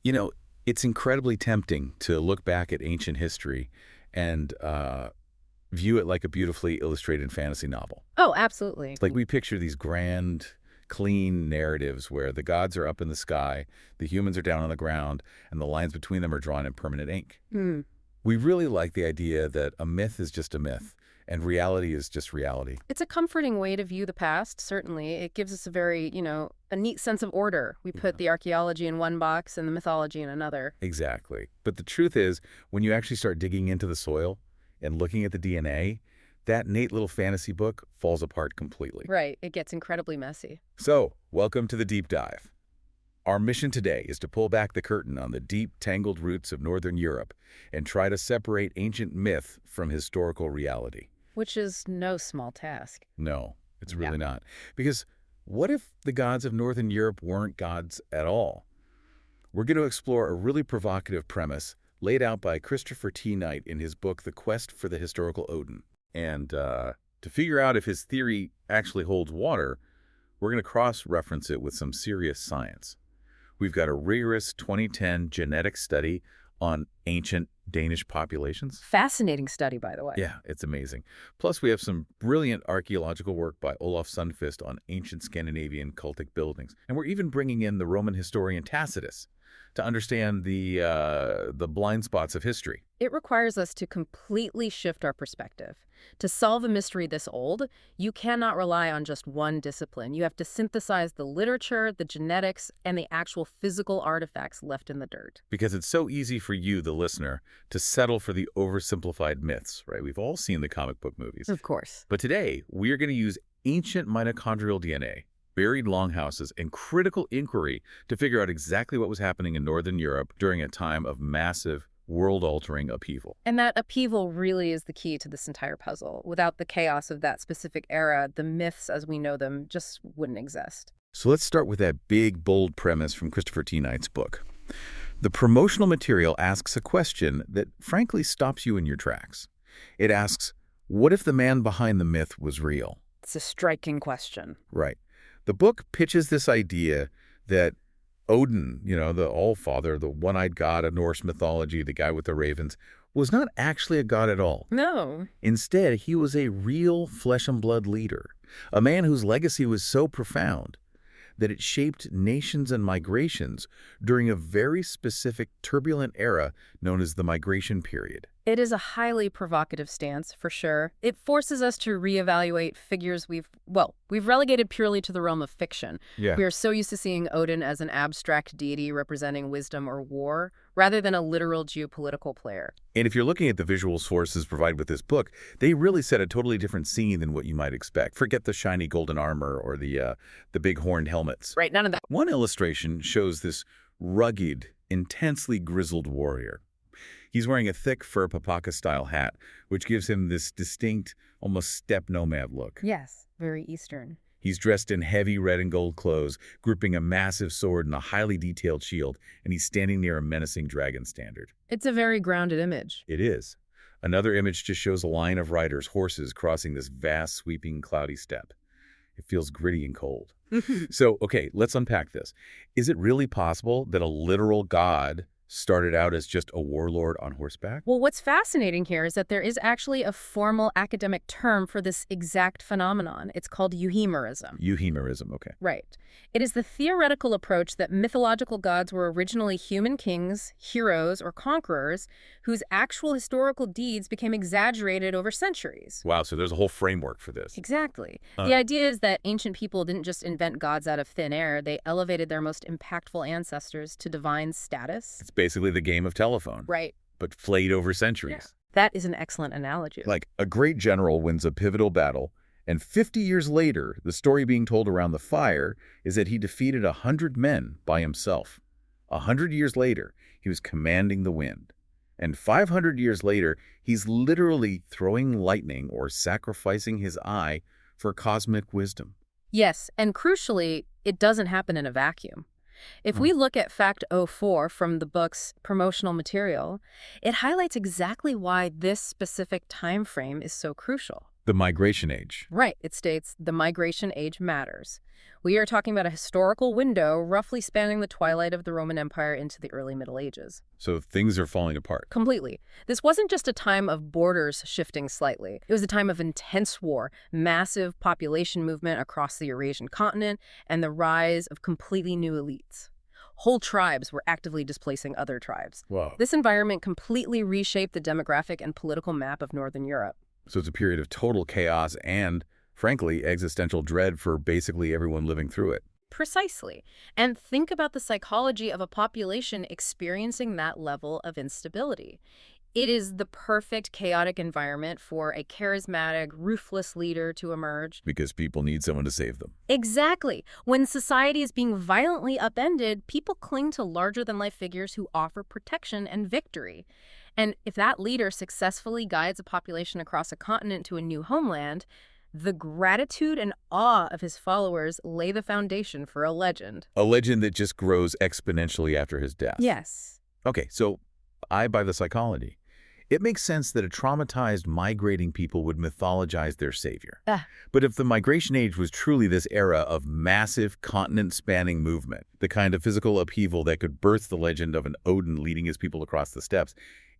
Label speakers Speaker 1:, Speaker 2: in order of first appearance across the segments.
Speaker 1: You know, it's incredibly tempting to look back at ancient history and view it like a beautifully illustrated fantasy novel.
Speaker 2: Oh, absolutely.
Speaker 1: It's like we picture these grand, clean narratives where the gods are up in the sky, the humans are down on the ground, and the lines between them are drawn in permanent ink.
Speaker 2: Hmm.
Speaker 1: We really like the idea that a myth is just a myth, and reality is just reality.
Speaker 2: It's a comforting way to view the past, certainly. It gives us a very, a neat sense of order. We put the archaeology in one box and the mythology in another.
Speaker 1: Exactly. But the truth is, when you actually start digging into the soil and looking at the DNA, that neat little fantasy book falls apart completely.
Speaker 2: Right. It gets incredibly messy.
Speaker 1: So, welcome to the deep dive. Our mission today is to pull back the curtain on the deep, tangled roots of Northern Europe and try to separate ancient myth from historical reality.
Speaker 2: Which is no small task.
Speaker 1: No, it's really not. Because what if the gods of Northern Europe weren't gods at all? We're going to explore a really provocative premise laid out by Christopher T. Knight in his book, The Quest for the Historical Odin. And to figure out if his theory actually holds water, we're going to cross-reference it with some serious science. We've got a rigorous 2010 genetic study on ancient Danish populations.
Speaker 2: Fascinating study, by the way.
Speaker 1: Yeah, it's amazing. Plus, we have some brilliant archaeological work by Olaf Sundqvist on ancient Scandinavian cultic buildings. And we're even bringing in the Roman historian Tacitus to understand the blind spots of history.
Speaker 2: It requires us to completely shift our perspective. To solve a mystery this old, you cannot rely on just one discipline. You have to synthesize the literature, the genetics, and the actual physical artifacts left in the dirt.
Speaker 1: Because it's so easy for you, the listener, to settle for the oversimplified myths, right? We've all seen the comic book movies.
Speaker 2: Of course.
Speaker 1: But today, we are going to use ancient mitochondrial DNA, buried longhouses, and critical inquiry to figure out exactly what was happening in Northern Europe during a time of massive, world-altering upheaval.
Speaker 2: And that upheaval really is the key to this entire puzzle. Without the chaos of that specific era, the myths as we know them just wouldn't exist.
Speaker 1: So let's start with that big, bold premise from Christopher T. Knight's book. The promotional material asks a question that frankly stops you in your tracks. It asks, what if the man behind the myth was real?
Speaker 2: It's a striking question.
Speaker 1: Right. The book pitches this idea that Odin, the Allfather, the one-eyed god of Norse mythology, the guy with the ravens, was not actually a god at all.
Speaker 2: No.
Speaker 1: Instead, he was a real flesh-and-blood leader, a man whose legacy was so profound that it shaped nations and migrations during a very specific turbulent era known as the migration period.
Speaker 2: It is a highly provocative stance, for sure. It forces us to reevaluate figures we've relegated purely to the realm of fiction.
Speaker 1: Yeah.
Speaker 2: We are so used to seeing Odin as an abstract deity representing wisdom or war, rather than a literal geopolitical player.
Speaker 1: And if you're looking at the visual sources provided with this book, they really set a totally different scene than what you might expect. Forget the shiny golden armor or the big horned helmets.
Speaker 2: Right, none of that.
Speaker 1: One illustration shows this rugged, intensely grizzled warrior. He's wearing a thick fur papaka-style hat, which gives him this distinct, almost steppe nomad look.
Speaker 2: Yes, very Eastern.
Speaker 1: He's dressed in heavy red and gold clothes, gripping a massive sword and a highly detailed shield, and he's standing near a menacing dragon standard.
Speaker 2: It's a very grounded image.
Speaker 1: It is. Another image just shows a line of riders, horses, crossing this vast, sweeping, cloudy steppe. It feels gritty and cold. So, okay, let's unpack this. Is it really possible that a literal god started out as just a warlord on horseback?
Speaker 2: Well, what's fascinating here is that there is actually a formal academic term for this exact phenomenon. It's called euhemerism.
Speaker 1: Euhemerism, okay.
Speaker 2: Right. It is the theoretical approach that mythological gods were originally human kings, heroes, or conquerors whose actual historical deeds became exaggerated over centuries.
Speaker 1: Wow, so there's a whole framework for this.
Speaker 2: Exactly. The idea is that ancient people didn't just invent gods out of thin air. They elevated their most impactful ancestors to divine status.
Speaker 1: It's basically the game of telephone.
Speaker 2: Right.
Speaker 1: But flayed over centuries.
Speaker 2: Yeah. That is an excellent analogy.
Speaker 1: Like a great general wins a pivotal battle, and 50 years later, the story being told around the fire is that he defeated 100 men by himself. 100 years later, he was commanding the wind. And 500 years later, he's literally throwing lightning or sacrificing his eye for cosmic wisdom.
Speaker 2: Yes, and crucially, it doesn't happen in a vacuum. If we look at Fact 04 from the book's promotional material, it highlights exactly why this specific time frame is so crucial.
Speaker 1: The migration age.
Speaker 2: Right. It states the migration age matters. We are talking about a historical window roughly spanning the twilight of the Roman Empire into the early Middle Ages.
Speaker 1: So things are falling apart.
Speaker 2: Completely. This wasn't just a time of borders shifting slightly. It was a time of intense war, massive population movement across the Eurasian continent, and the rise of completely new elites. Whole tribes were actively displacing other tribes.
Speaker 1: Whoa.
Speaker 2: This environment completely reshaped the demographic and political map of Northern Europe.
Speaker 1: So it's a period of total chaos and, frankly, existential dread for basically everyone living through it.
Speaker 2: Precisely. And think about the psychology of a population experiencing that level of instability. It is the perfect chaotic environment for a charismatic, ruthless leader to emerge.
Speaker 1: Because people need someone to save them.
Speaker 2: Exactly. When society is being violently upended, people cling to larger-than-life figures who offer protection and victory. And if that leader successfully guides a population across a continent to a new homeland, the gratitude and awe of his followers lay the foundation for a legend.
Speaker 1: A legend that just grows exponentially after his death.
Speaker 2: Yes.
Speaker 1: Okay, so I buy the psychology. It makes sense that a traumatized migrating people would mythologize their savior. But if the migration age was truly this era of massive continent-spanning movement, the kind of physical upheaval that could birth the legend of an Odin leading his people across the steppes,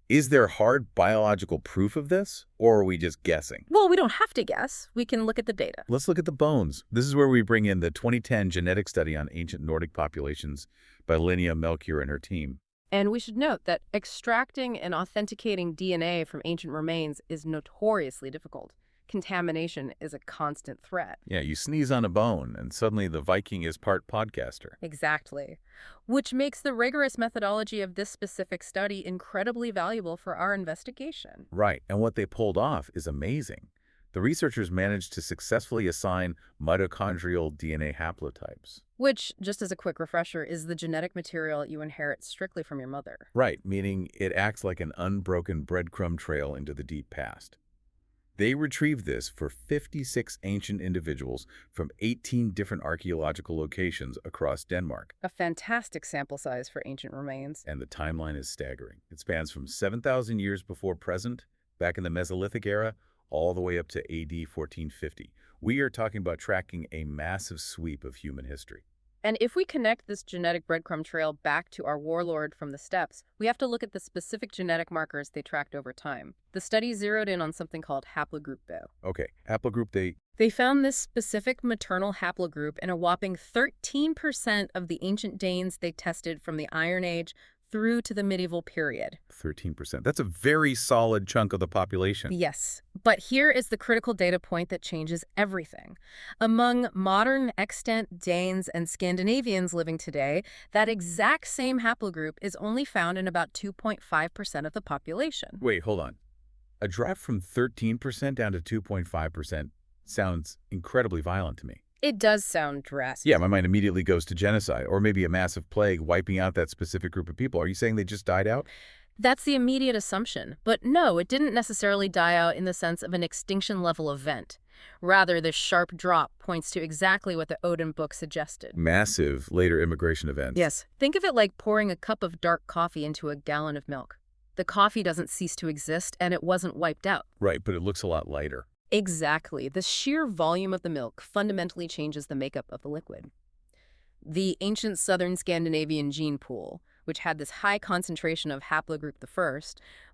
Speaker 1: is there hard biological proof of this, or are we just guessing?
Speaker 2: Well, we don't have to guess. We can look at the data.
Speaker 1: Let's look at the bones. This is where we bring in the 2010 genetic study on ancient Nordic populations by Linnea Melchior and her team.
Speaker 2: And we should note that extracting and authenticating DNA from ancient remains is notoriously difficult. Contamination is a constant threat.
Speaker 1: Yeah, you sneeze on a bone, and suddenly the Viking is part podcaster.
Speaker 2: Exactly. Which makes the rigorous methodology of this specific study incredibly valuable for our investigation.
Speaker 1: Right, and what they pulled off is amazing. The researchers managed to successfully assign mitochondrial DNA haplotypes.
Speaker 2: Which, just as a quick refresher, is the genetic material you inherit strictly from your mother.
Speaker 1: Right, meaning it acts like an unbroken breadcrumb trail into the deep past. They retrieved this for 56 ancient individuals from 18 different archaeological locations across Denmark.
Speaker 2: A fantastic sample size for ancient remains.
Speaker 1: And the timeline is staggering. It spans from 7,000 years before present, back in the Mesolithic era, all the way up to AD 1450. We are talking about tracking a massive sweep of human history.
Speaker 2: And if we connect this genetic breadcrumb trail back to our warlord from the steppes, we have to look at the specific genetic markers they tracked over time. The study zeroed in on something called haplogroup B.
Speaker 1: Okay, haplogroup
Speaker 2: They found this specific maternal haplogroup in a whopping 13% of the ancient Danes they tested from the Iron Age through to the medieval period.
Speaker 1: 13%. That's a very solid chunk of the population.
Speaker 2: Yes, but here is the critical data point that changes everything. Among modern extant Danes and Scandinavians living today, that exact same haplogroup is only found in about 2.5% of the population.
Speaker 1: Wait, hold on. A drop from 13% down to 2.5% sounds incredibly violent to me.
Speaker 2: It does sound drastic.
Speaker 1: Yeah, my mind immediately goes to genocide, or maybe a massive plague wiping out that specific group of people. Are you saying they just died out?
Speaker 2: That's the immediate assumption. But no, it didn't necessarily die out in the sense of an extinction-level event. Rather, this sharp drop points to exactly what the Odin book suggested.
Speaker 1: Massive later immigration events.
Speaker 2: Yes. Think of it like pouring a cup of dark coffee into a gallon of milk. The coffee doesn't cease to exist, and it wasn't wiped out.
Speaker 1: Right, but it looks a lot lighter.
Speaker 2: Exactly. The sheer volume of the milk fundamentally changes the makeup of the liquid. The ancient southern Scandinavian gene pool, which had this high concentration of haplogroup I,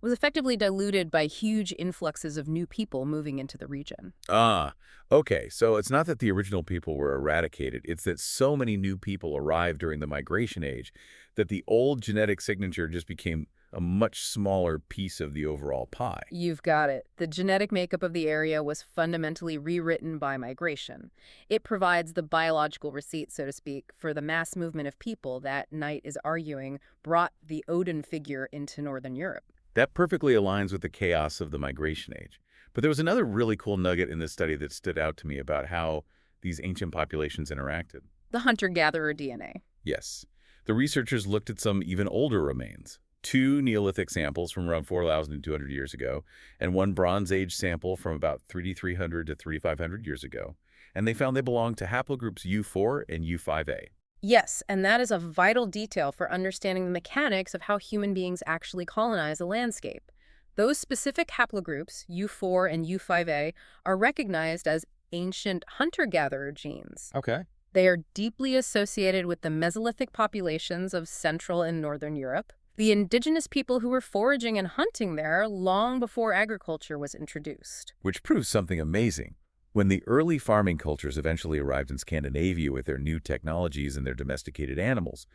Speaker 2: was effectively diluted by huge influxes of new people moving into the region.
Speaker 1: Ah, okay. So it's not that the original people were eradicated. It's that so many new people arrived during the migration age that the old genetic signature just became a much smaller piece of the overall pie.
Speaker 2: You've got it. The genetic makeup of the area was fundamentally rewritten by migration. It provides the biological receipt, so to speak, for the mass movement of people that Knight is arguing brought the Odin figure into Northern Europe.
Speaker 1: That perfectly aligns with the chaos of the migration age. But there was another really cool nugget in this study that stood out to me about how these ancient populations interacted.
Speaker 2: The hunter-gatherer DNA.
Speaker 1: Yes. The researchers looked at some even older remains. 2 Neolithic samples from around 4,200 years ago, and 1 Bronze Age sample from about 3,300 to 3,500 years ago. And they found they belonged to haplogroups U4 and U5A.
Speaker 2: Yes, and that is a vital detail for understanding the mechanics of how human beings actually colonize a landscape. Those specific haplogroups, U4 and U5A, are recognized as ancient hunter-gatherer genes.
Speaker 1: Okay.
Speaker 2: They are deeply associated with the Mesolithic populations of Central and Northern Europe, the indigenous people who were foraging and hunting there long before agriculture was introduced.
Speaker 1: Which proves something amazing. When the early farming cultures eventually arrived in Scandinavia with their new technologies and their domesticated animals,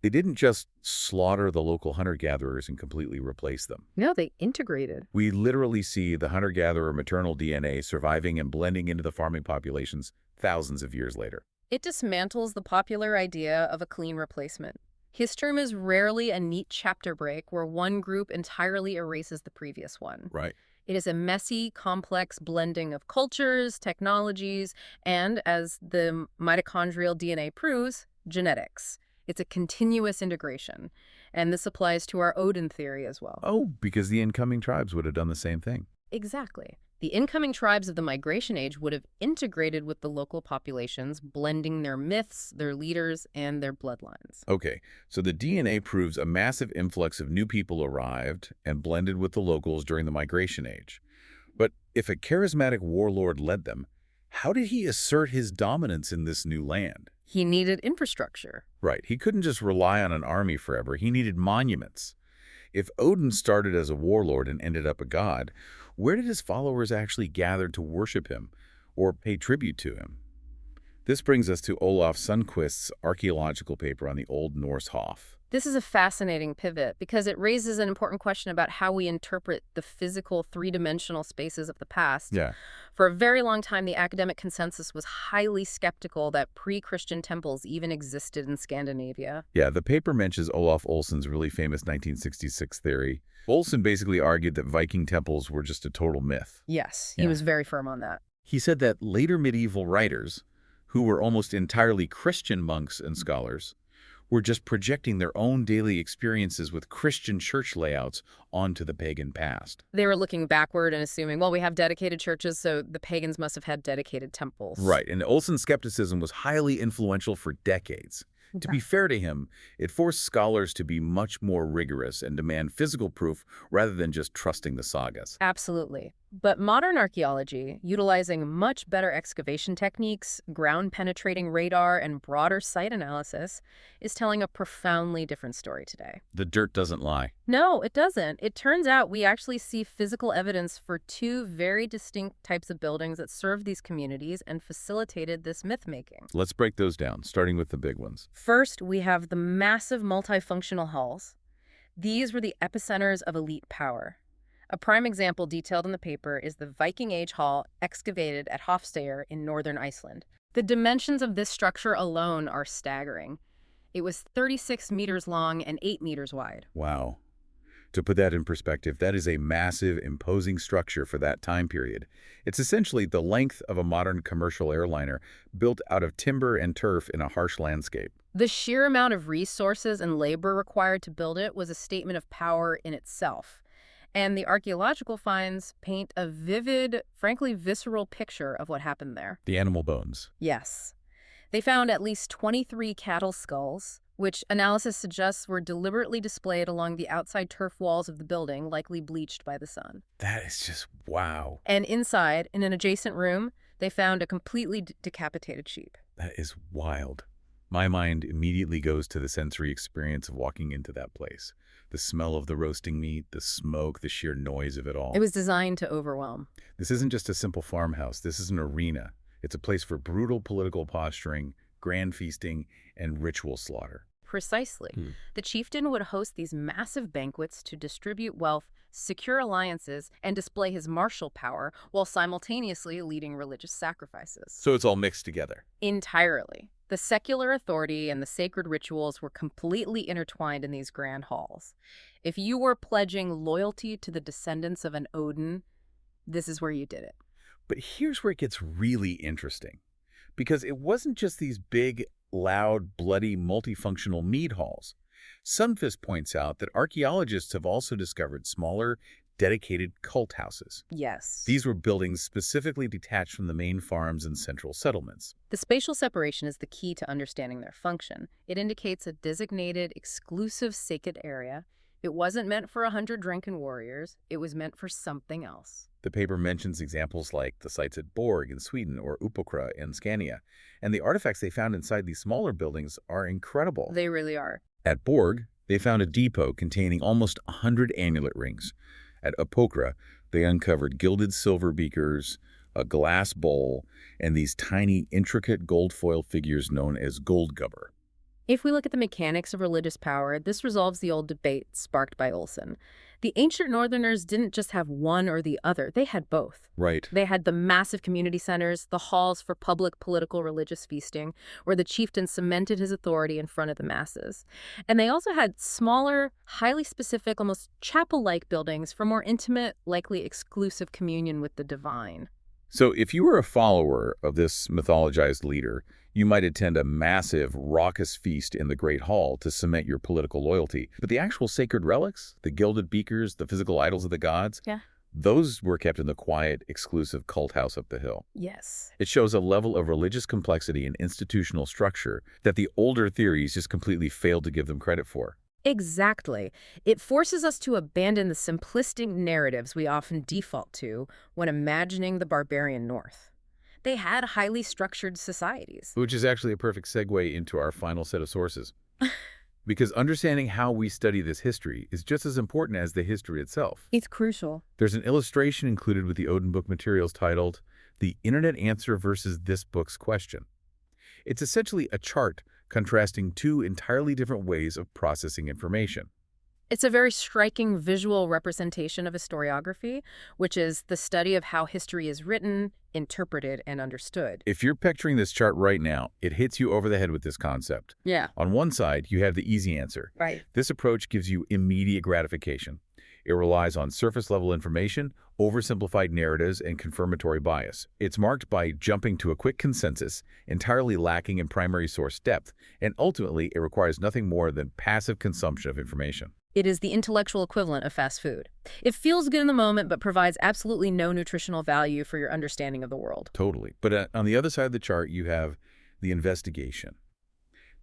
Speaker 1: they didn't just slaughter the local hunter-gatherers and completely replace them.
Speaker 2: No, they integrated.
Speaker 1: We literally see the hunter-gatherer maternal DNA surviving and blending into the farming populations thousands of years later.
Speaker 2: It dismantles the popular idea of a clean replacement. His term is rarely a neat chapter break where one group entirely erases the previous one.
Speaker 1: Right.
Speaker 2: It is a messy, complex blending of cultures, technologies, and, as the mitochondrial DNA proves, genetics. It's a continuous integration. And this applies to our Odin theory as well.
Speaker 1: Oh, because the incoming tribes would have done the same thing.
Speaker 2: Exactly. The incoming tribes of the migration age would have integrated with the local populations, blending their myths, their leaders, and their bloodlines.
Speaker 1: Okay, so the DNA proves a massive influx of new people arrived and blended with the locals during the migration age. But if a charismatic warlord led them, how did he assert his dominance in this new land?
Speaker 2: He needed infrastructure.
Speaker 1: Right, he couldn't just rely on an army forever. He needed monuments. If Odin started as a warlord and ended up a god, where did his followers actually gather to worship him or pay tribute to him? This brings us to Olaf Sundquist's archaeological paper on the Old Norse Hof.
Speaker 2: This is a fascinating pivot because it raises an important question about how we interpret the physical three-dimensional spaces of the past.
Speaker 1: Yeah.
Speaker 2: For a very long time, the academic consensus was highly skeptical that pre-Christian temples even existed in Scandinavia.
Speaker 1: Yeah, the paper mentions Olaf Olsson's really famous 1966 theory. Olsson basically argued that Viking temples were just a total myth.
Speaker 2: Yes, he
Speaker 1: Yeah.
Speaker 2: was very firm on that.
Speaker 1: He said that later medieval writers, who were almost entirely Christian monks and scholars, were just projecting their own daily experiences with Christian church layouts onto the pagan past.
Speaker 2: They were looking backward and assuming, well, we have dedicated churches, so the pagans must have had dedicated temples.
Speaker 1: Right, and Olsson's skepticism was highly influential for decades. To be fair to him, it forced scholars to be much more rigorous and demand physical proof rather than just trusting the sagas.
Speaker 2: Absolutely. But modern archaeology, utilizing much better excavation techniques, ground-penetrating radar, and broader site analysis, is telling a profoundly different story today.
Speaker 1: The dirt doesn't lie.
Speaker 2: No, it doesn't. It turns out we actually see physical evidence for two very distinct types of buildings that served these communities and facilitated this myth-making.
Speaker 1: Let's break those down, starting with the big ones.
Speaker 2: First, we have the massive multifunctional halls. These were the epicenters of elite power. A prime example detailed in the paper is the Viking Age hall excavated at Hofstayr in northern Iceland. The dimensions of this structure alone are staggering. It was 36 meters long and 8 meters wide.
Speaker 1: Wow. To put that in perspective, that is a massive, imposing structure for that time period. It's essentially the length of a modern commercial airliner built out of timber and turf in a harsh landscape.
Speaker 2: The sheer amount of resources and labor required to build it was a statement of power in itself. And the archaeological finds paint a vivid, frankly visceral picture of what happened there.
Speaker 1: The animal bones.
Speaker 2: Yes. They found at least 23 cattle skulls, which analysis suggests were deliberately displayed along the outside turf walls of the building, likely bleached by the sun.
Speaker 1: That is just wow.
Speaker 2: And inside, in an adjacent room, they found a completely decapitated sheep.
Speaker 1: That is wild. My mind immediately goes to the sensory experience of walking into that place. The smell of the roasting meat, the smoke, the sheer noise of it all.
Speaker 2: It was designed to overwhelm.
Speaker 1: This isn't just a simple farmhouse. This is an arena. It's a place for brutal political posturing, grand feasting, and ritual slaughter.
Speaker 2: Precisely. The chieftain would host these massive banquets to distribute wealth, secure alliances, and display his martial power while simultaneously leading religious sacrifices.
Speaker 1: So it's all mixed together.
Speaker 2: Entirely. The secular authority and the sacred rituals were completely intertwined in these grand halls. If you were pledging loyalty to the descendants of an Odin, this is where you did it.
Speaker 1: But here's where it gets really interesting. Because it wasn't just these big, loud, bloody, multifunctional mead halls. Sundquist points out that archaeologists have also discovered smaller, dedicated cult houses.
Speaker 2: Yes.
Speaker 1: These were buildings specifically detached from the main farms and central settlements.
Speaker 2: The spatial separation is the key to understanding their function. It indicates a designated, exclusive sacred area, It wasn't meant for 100 drunken warriors. It was meant for something else.
Speaker 1: The paper mentions examples like the sites at Borg in Sweden or Upokra in Scania, and the artifacts they found inside these smaller buildings are incredible.
Speaker 2: They really are.
Speaker 1: At Borg, they found a depot containing almost 100 amulet rings. At Upokra, they uncovered gilded silver beakers, a glass bowl, and these tiny, intricate gold foil figures known as goldgubber.
Speaker 2: If we look at the mechanics of religious power, this resolves the old debate sparked by Olson. The ancient Northerners didn't just have one or the other, they had both.
Speaker 1: Right.
Speaker 2: They had the massive community centers, the halls for public political religious feasting, where the chieftain cemented his authority in front of the masses. And they also had smaller, highly specific, almost chapel-like buildings for more intimate, likely exclusive communion with the divine.
Speaker 1: So if you were a follower of this mythologized leader, you might attend a massive, raucous feast in the Great Hall to cement your political loyalty. But the actual sacred relics, the gilded beakers, the physical idols of the gods, those were kept in the quiet, exclusive cult house up the hill.
Speaker 2: Yes.
Speaker 1: It shows a level of religious complexity and institutional structure that the older theories just completely failed to give them credit for.
Speaker 2: Exactly. It forces us to abandon the simplistic narratives we often default to when imagining the barbarian North. They had highly structured societies.
Speaker 1: Which is actually a perfect segue into our final set of sources. Because understanding how we study this history is just as important as the history itself.
Speaker 2: It's crucial.
Speaker 1: There's an illustration included with the Odin book materials titled, "The Internet Answer versus This Book's Question." It's essentially a chart contrasting two entirely different ways of processing information.
Speaker 2: It's a very striking visual representation of historiography, which is the study of how history is written, interpreted, and understood.
Speaker 1: If you're picturing this chart right now, it hits you over the head with this concept.
Speaker 2: Yeah.
Speaker 1: On one side, you have the easy answer.
Speaker 2: Right.
Speaker 1: This approach gives you immediate gratification. It relies on surface-level information, oversimplified narratives, and confirmatory bias. It's marked by jumping to a quick consensus, entirely lacking in primary source depth, and ultimately, it requires nothing more than passive consumption of information.
Speaker 2: It is the intellectual equivalent of fast food. It feels good in the moment, but provides absolutely no nutritional value for your understanding of the world.
Speaker 1: Totally. But on the other side of the chart, you have the investigation.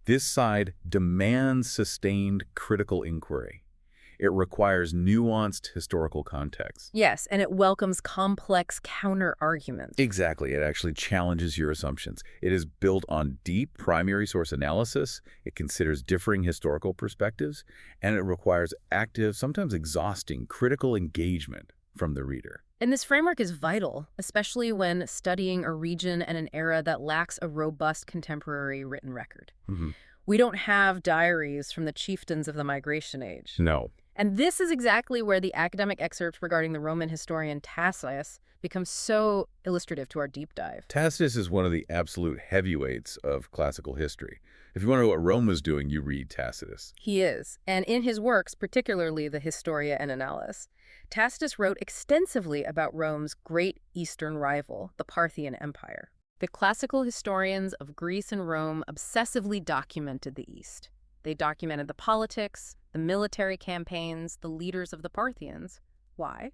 Speaker 1: This side demands sustained critical inquiry. It requires nuanced historical context.
Speaker 2: Yes, and it welcomes complex counter-arguments.
Speaker 1: Exactly. It actually challenges your assumptions. It is built on deep primary source analysis. It considers differing historical perspectives, and it requires active, sometimes exhausting, critical engagement from the reader.
Speaker 2: And this framework is vital, especially when studying a region and an era that lacks a robust contemporary written record. We don't have diaries from the chieftains of the Migration Age.
Speaker 1: No.
Speaker 2: And this is exactly where the academic excerpts regarding the Roman historian Tacitus becomes so illustrative to our deep dive.
Speaker 1: Tacitus is one of the absolute heavyweights of classical history. If you want to know what Rome was doing, you read Tacitus.
Speaker 2: He is. And in his works, particularly the Historia and Annales, Tacitus wrote extensively about Rome's great eastern rival, the Parthian Empire. The classical historians of Greece and Rome obsessively documented the East. They documented the politics, the military campaigns, the leaders of the Parthians. Why?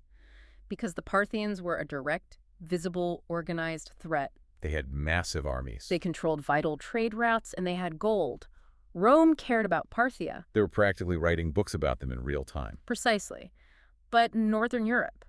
Speaker 2: Because the Parthians were a direct, visible, organized threat.
Speaker 1: They had massive armies.
Speaker 2: They controlled vital trade routes, and they had gold. Rome cared about Parthia.
Speaker 1: They were practically writing books about them in real time.
Speaker 2: Precisely. But Northern Europe.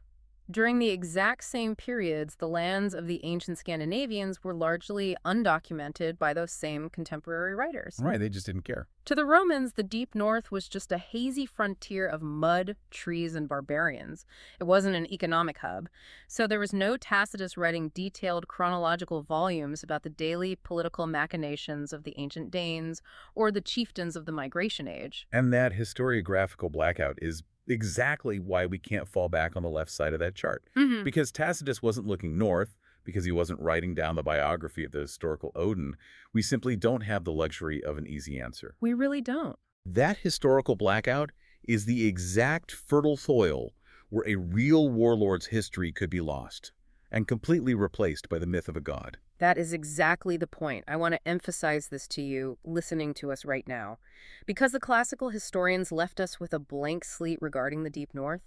Speaker 2: During the exact same periods, the lands of the ancient Scandinavians were largely undocumented by those same contemporary writers.
Speaker 1: Right, they just didn't care.
Speaker 2: To the Romans, the deep north was just a hazy frontier of mud, trees, and barbarians. It wasn't an economic hub. So there was no Tacitus writing detailed chronological volumes about the daily political machinations of the ancient Danes or the chieftains of the Migration Age.
Speaker 1: And that historiographical blackout is exactly why we can't fall back on the left side of that chart. Because Tacitus wasn't looking north, because he wasn't writing down the biography of the historical Odin, we simply don't have the luxury of an easy answer.
Speaker 2: We really don't.
Speaker 1: That historical blackout is the exact fertile soil where a real warlord's history could be lost and completely replaced by the myth of a god.
Speaker 2: That is exactly the point. I want to emphasize this to you listening to us right now. Because the classical historians left us with a blank slate regarding the Deep North,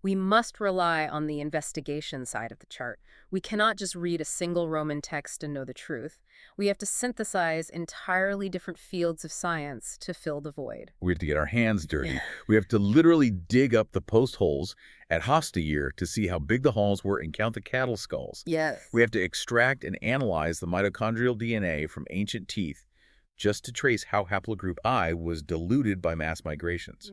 Speaker 2: We must rely on the investigation side of the chart. We cannot just read a single Roman text and know the truth. We have to synthesize entirely different fields of science to fill the void.
Speaker 1: We have to get our hands dirty. We have to literally dig up the post holes at Hostiyear to see how big the halls were and count the cattle skulls.
Speaker 2: Yes.
Speaker 1: We have to extract and analyze the mitochondrial DNA from ancient teeth just to trace how haplogroup I was diluted by mass migrations.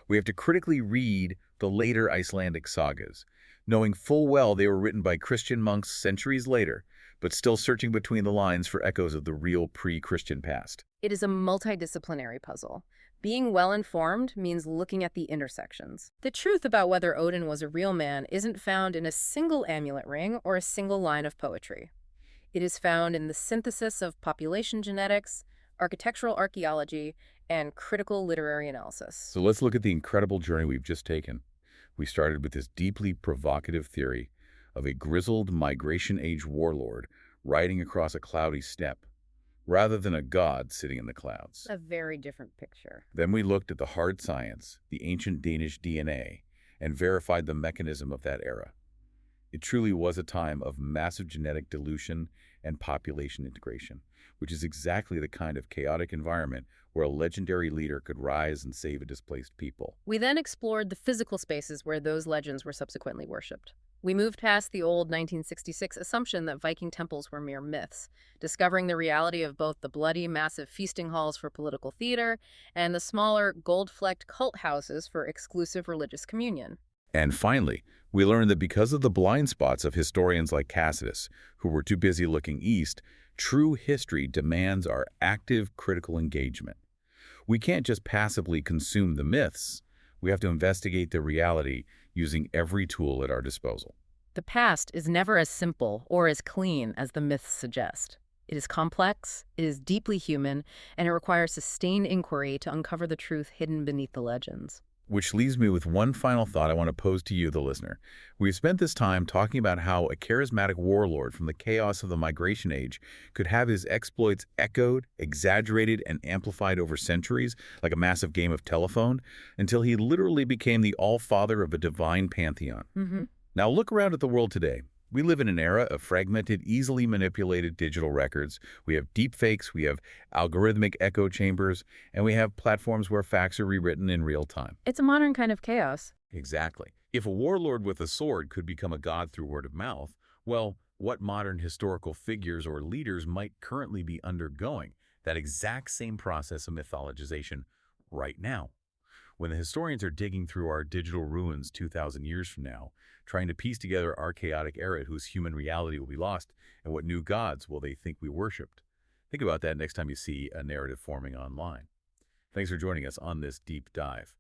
Speaker 1: We have to critically read the later Icelandic sagas, knowing full well they were written by Christian monks centuries later, but still searching between the lines for echoes of the real pre-Christian past.
Speaker 2: It is a multidisciplinary puzzle. Being well-informed means looking at the intersections. The truth about whether Odin was a real man isn't found in a single amulet ring or a single line of poetry. It is found in the synthesis of population genetics, architectural archaeology, and critical literary analysis.
Speaker 1: So let's look at the incredible journey we've just taken. We started with this deeply provocative theory of a grizzled migration-age warlord riding across a cloudy steppe, rather than a god sitting in the clouds.
Speaker 2: A very different picture.
Speaker 1: Then we looked at the hard science, the ancient Danish DNA, and verified the mechanism of that era. It truly was a time of massive genetic dilution and population integration, which is exactly the kind of chaotic environment where a legendary leader could rise and save a displaced people.
Speaker 2: We then explored the physical spaces where those legends were subsequently worshipped. We moved past the old 1966 assumption that Viking temples were mere myths, discovering the reality of both the bloody, massive feasting halls for political theater and the smaller, gold-flecked cult houses for exclusive religious communion.
Speaker 1: And finally, we learned that because of the blind spots of historians like Tacitus, who were too busy looking east, true history demands our active critical engagement. We can't just passively consume the myths. We have to investigate the reality using every tool at our disposal.
Speaker 2: The past is never as simple or as clean as the myths suggest. It is complex, it is deeply human, and it requires sustained inquiry to uncover the truth hidden beneath the legends.
Speaker 1: Which leaves me with one final thought I want to pose to you, the listener. We've spent this time talking about how a charismatic warlord from the chaos of the migration age could have his exploits echoed, exaggerated, and amplified over centuries, like a massive game of telephone, until he literally became the Allfather of a divine pantheon. Now look around at the world today. We live in an era of fragmented, easily manipulated digital records. We have deepfakes, we have algorithmic echo chambers, and we have platforms where facts are rewritten in real time.
Speaker 2: It's a modern kind of chaos.
Speaker 1: Exactly. If a warlord with a sword could become a god through word of mouth, well, what modern historical figures or leaders might currently be undergoing that exact same process of mythologization right now? When the historians are digging through our digital ruins 2,000 years from now, trying to piece together our chaotic era whose human reality will be lost, and what new gods will they think we worshipped? Think about that next time you see a narrative forming online. Thanks for joining us on this deep dive.